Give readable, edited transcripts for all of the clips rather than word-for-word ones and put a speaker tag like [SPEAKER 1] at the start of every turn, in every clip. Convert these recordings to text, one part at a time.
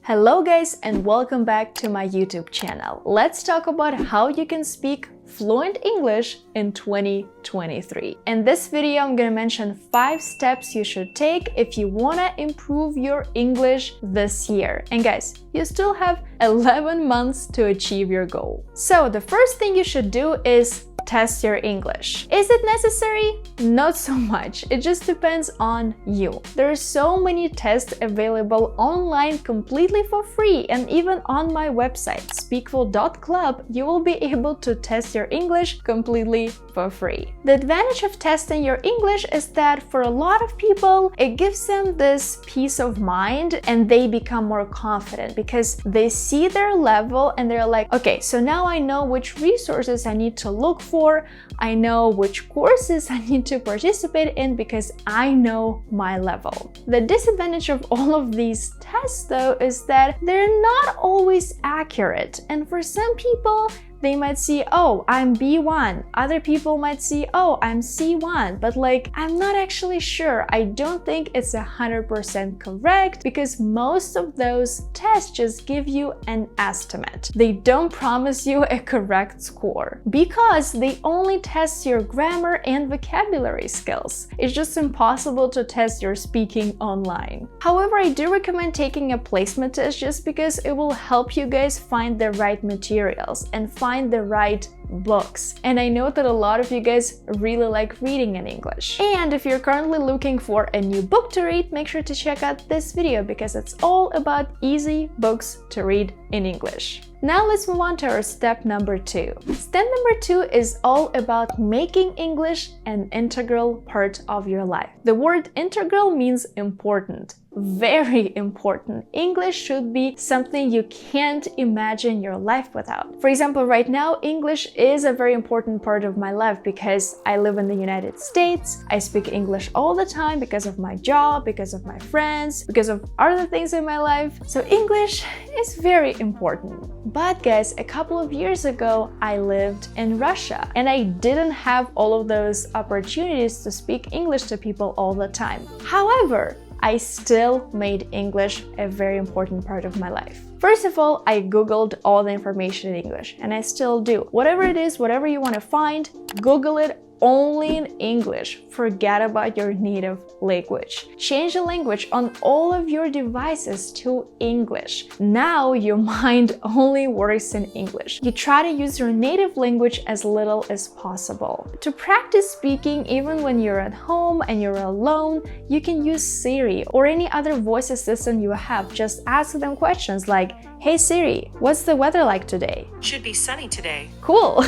[SPEAKER 1] Hello guys and welcome back to my YouTube channel. Let's talk about how you can speak fluent English in 2023. In this video, I'm gonna mention 5 steps you should take if you wanna improve your English this year. And guys, you still have 11 months to achieve your goal. So the first thing you should do is test your English. Is it necessary? Not so much. It just depends on you. There are so many tests available online completely for free, and even on my website, speakful.club, you will be able to test your English completely for free. The advantage of testing your English is that for a lot of people, it gives them this peace of mind and they become more confident because they see their level and they're like, okay, so now I know which resources I need to look for. I know which courses I need to participate in because I know my level. The disadvantage of all of these tests, though, is that they're not always accurate. And for some people, they might see, oh, I'm B1. Other people might see, oh, I'm C1. But I'm not actually sure. I don't think it's 100% correct because most of those tests just give you an estimate. They don't promise you a correct score because they only test your grammar and vocabulary skills. It's just impossible to test your speaking online. However, I do recommend taking a placement test just because it will help you guys find the right materials and find the right books. And I know that a lot of you guys really like reading in English. And if you're currently looking for a new book to read, make sure to check out this video because it's all about easy books to read in English. Now let's move on to our step number 2. Step number 2 is all about making English an integral part of your life. The word integral means important. Very important. English should be something you can't imagine your life without. For example, right now, English is a very important part of my life because I live in the United States. I speak English all the time because of my job, because of my friends, because of other things in my life. So English is very important. But guys, a couple of years ago, I lived in Russia and I didn't have all of those opportunities to speak English to people all the time. However, I still made English a very important part of my life. First of all, I Googled all the information in English, and I still do. Whatever it is, whatever you want to find, Google it only in English. Forget about your native language. Change the language on all of your devices to English. Now your mind only works in English. You try to use your native language as little as possible. To practice speaking, even when you're at home and you're alone, you can use Siri or any other voice assistant you have. Just ask them questions like, hey Siri, what's the weather like today?
[SPEAKER 2] Should be sunny today.
[SPEAKER 1] Cool!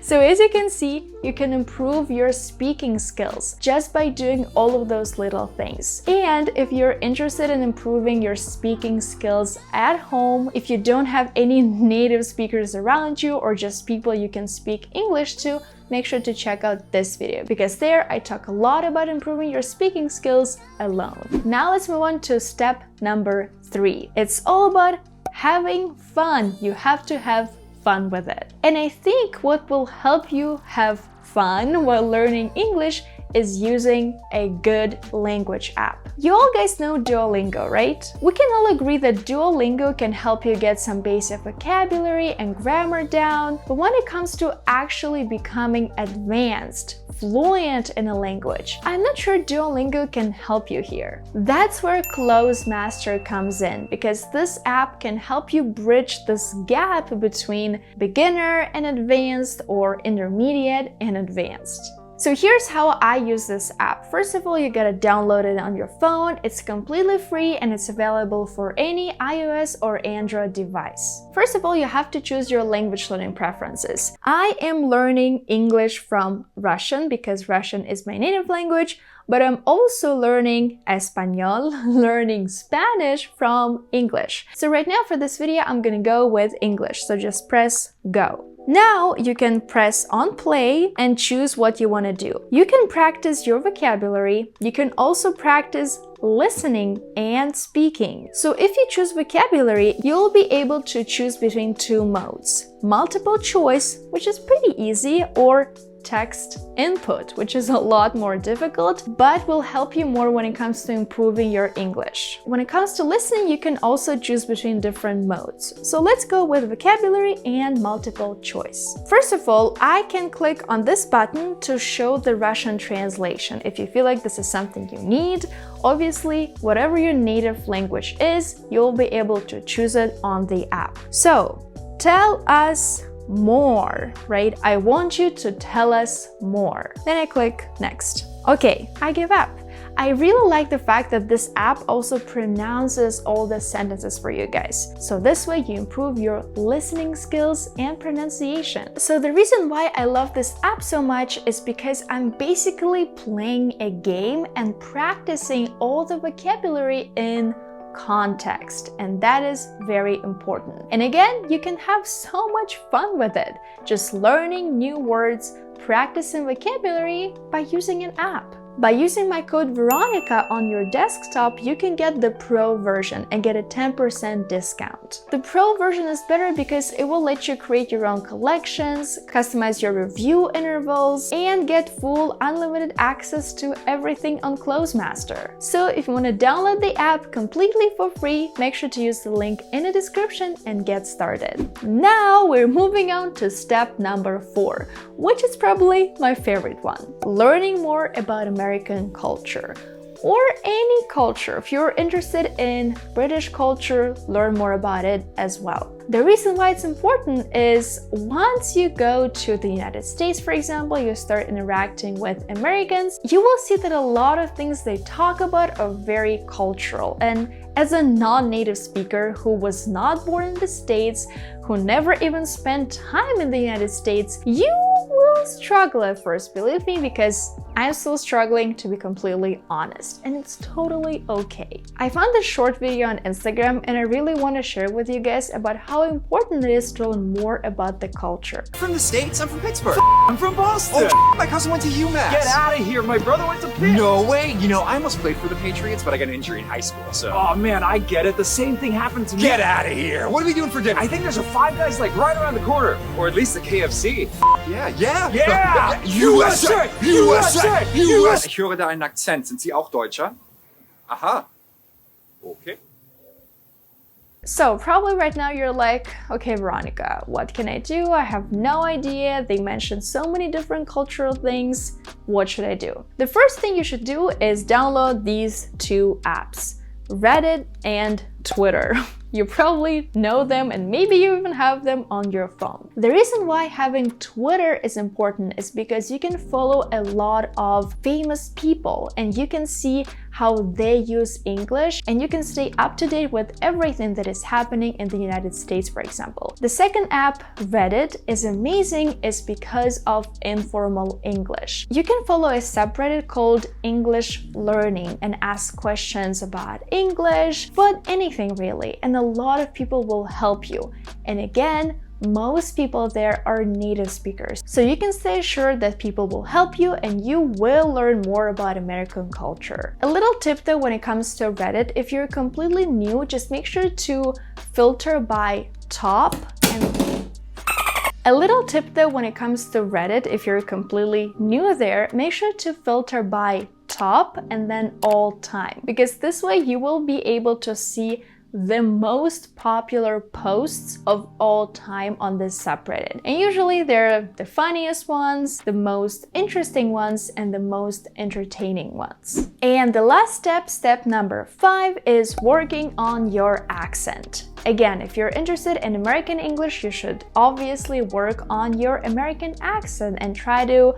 [SPEAKER 1] So as you can see, you can improve your speaking skills just by doing all of those little things. And if you're interested in improving your speaking skills at home, if you don't have any native speakers around you or just people you can speak English to, make sure to check out this video because there I talk a lot about improving your speaking skills alone. Now let's move on to step number 3. It's all about having fun. You have to have fun with it. And I think what will help you have fun while learning English is using a good language app. You all guys know Duolingo, right? We can all agree that Duolingo can help you get some basic vocabulary and grammar down, but when it comes to actually becoming advanced, fluent in a language, I'm not sure Duolingo can help you here. That's where Clozemaster comes in because this app can help you bridge this gap between beginner and advanced or intermediate and advanced. So here's how I use this app. First of all, you gotta download it on your phone. It's completely free and it's available for any iOS or Android device. First of all, you have to choose your language learning preferences. I am learning English from Russian because Russian is my native language, but I'm also learning Espanol, learning Spanish from English. So right now for this video, I'm gonna go with English. So just press go. Now you can press on play and choose what you want to do. You can practice your vocabulary. You can also practice listening and speaking. So if you choose vocabulary, you'll be able to choose between 2 modes. Multiple choice, which is pretty easy, or text input, which is a lot more difficult, but will help you more when it comes to improving your English. When it comes to listening, you can also choose between different modes. So let's go with vocabulary and multiple choice. First of all, I can click on this button to show the Russian translation. If you feel like this is something you need, obviously, whatever your native language is, you'll be able to choose it on the app. So, tell us more, right? I want you to tell us more. Then I click next. Okay, I give up. I really like the fact that this app also pronounces all the sentences for you guys. So this way you improve your listening skills and pronunciation. So the reason why I love this app so much is because I'm basically playing a game and practicing all the vocabulary in context, and that is very important. And again, you can have so much fun with it, just learning new words, practicing vocabulary by using an app. By using my code Veronika on your desktop, you can get the Pro version and get a 10% discount. The Pro version is better because it will let you create your own collections, customize your review intervals, and get full unlimited access to everything on Clozemaster. So if you want to download the app completely for free, make sure to use the link in the description and get started. Now we're moving on to step number 4, which is probably my favorite one. Learning more about American culture, or any culture. If you're interested in British culture, learn more about it as well. The reason why it's important is once you go to the United States, for example, you start interacting with Americans, you will see that a lot of things they talk about are very cultural. And as a non-native speaker who was not born in the States, who never even spent time in the United States, you will struggle at first, believe me, because I'm still struggling, to be completely honest, and it's totally okay. I found this short video on Instagram and I really want to share with you guys about how important it is to learn more about the culture.
[SPEAKER 2] From the States? I'm from Pittsburgh. I'm from Boston. Oh, my cousin went to UMass. Get out of here. My brother went to Pitt. No way. You know, I almost played for the Patriots, but I got an injury in high school, so.
[SPEAKER 3] Oh man, I get it. The same thing happened to me.
[SPEAKER 2] Get out of here. What are we doing for dinner?
[SPEAKER 3] I think there's a Five Guys like right around the corner.
[SPEAKER 2] Or at least the KFC. Yeah.
[SPEAKER 3] USA! USA! USA!
[SPEAKER 2] Ich höre da einen Akzent. Sind Sie auch Deutscher? Aha. Okay.
[SPEAKER 1] So probably right now you're like, okay, Veronika, what can I do? I have no idea. They mentioned so many different cultural things. What should I do? The first thing you should do is download these 2 apps, Reddit and Twitter. You probably know them and maybe you even have them on your phone. The reason why having Twitter is important is because you can follow a lot of famous people and you can see how they use English and you can stay up to date with everything that is happening in the United States, for example. The second app, Reddit, is amazing is because of informal English. You can follow a subreddit called English Learning and ask questions about English, but anything really, and a lot of people will help you. And again, most people there are native speakers. So you can stay assured that people will help you and you will learn more about American culture. A little tip though when it comes to Reddit, if you're completely new, just make sure to filter by top and a little tip though when it comes to Reddit, if you're completely new there, make sure to filter by top and then all time, because this way you will be able to see the most popular posts of all time on this subreddit. And usually they're the funniest ones, the most interesting ones, and the most entertaining ones. And the last step, step number 5, is working on your accent. Again, if you're interested in American English, you should obviously work on your American accent and try to,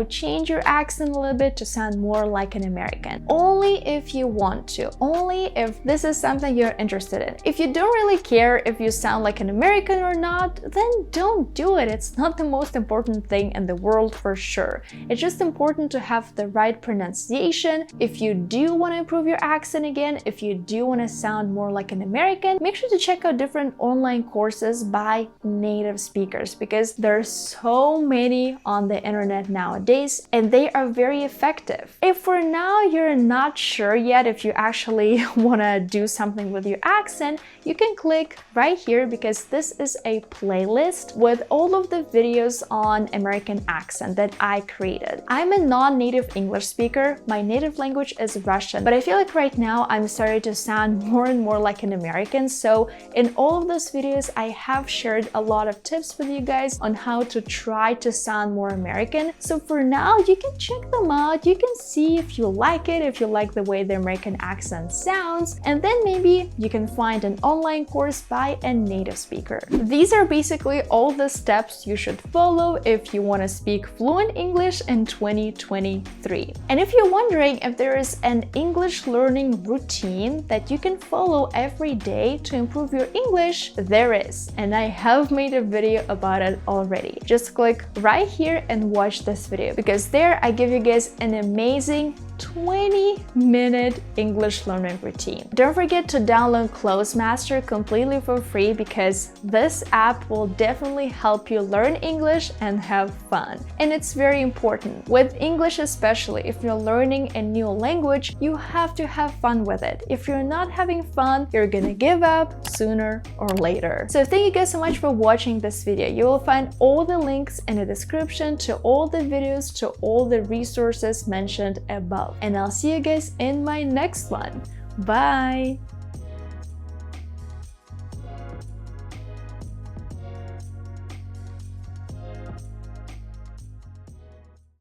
[SPEAKER 1] change your accent a little bit to sound more like an American. Only if you want to, only if this is something you're interested in. If you don't really care if you sound like an American or not, then don't do it. It's not the most important thing in the world for sure. It's just important to have the right pronunciation. If you do want to improve your accent again, if you do want to sound more like an American, make sure to check out different online courses by native speakers because there's so many on the internet nowadays and they are very effective. If for now you're not sure yet if you actually want to do something with your accent, you can click right here because this is a playlist with all of the videos on American accent that I created. I'm a non-native English speaker. My native language is Russian, but I feel like right now I'm starting to sound more and more like an American. So in all of those videos, I have shared a lot of tips with you guys on how to try to sound more American. So for now, you can check them out. You can see if you like it, if you like the way the American accent sounds, and then maybe you can find an online course by a native speaker. These are basically all the steps you should follow if you want to speak fluent English in 2023. And if you're wondering if there is an English learning routine that you can follow every day to improve your English, there is, and I have made a video about it already. Just click right here and watch this video because there I give you guys an amazing 20-minute English learning routine. Don't forget to download Clozemaster completely for free because this app will definitely help you learn English and have fun. And it's very important. With English especially, if you're learning a new language, you have to have fun with it. If you're not having fun, you're gonna give up sooner or later. So thank you guys so much for watching this video. You will find all the links in the description to all the videos, to all the resources mentioned above. And I'll see you guys in my next one. Bye!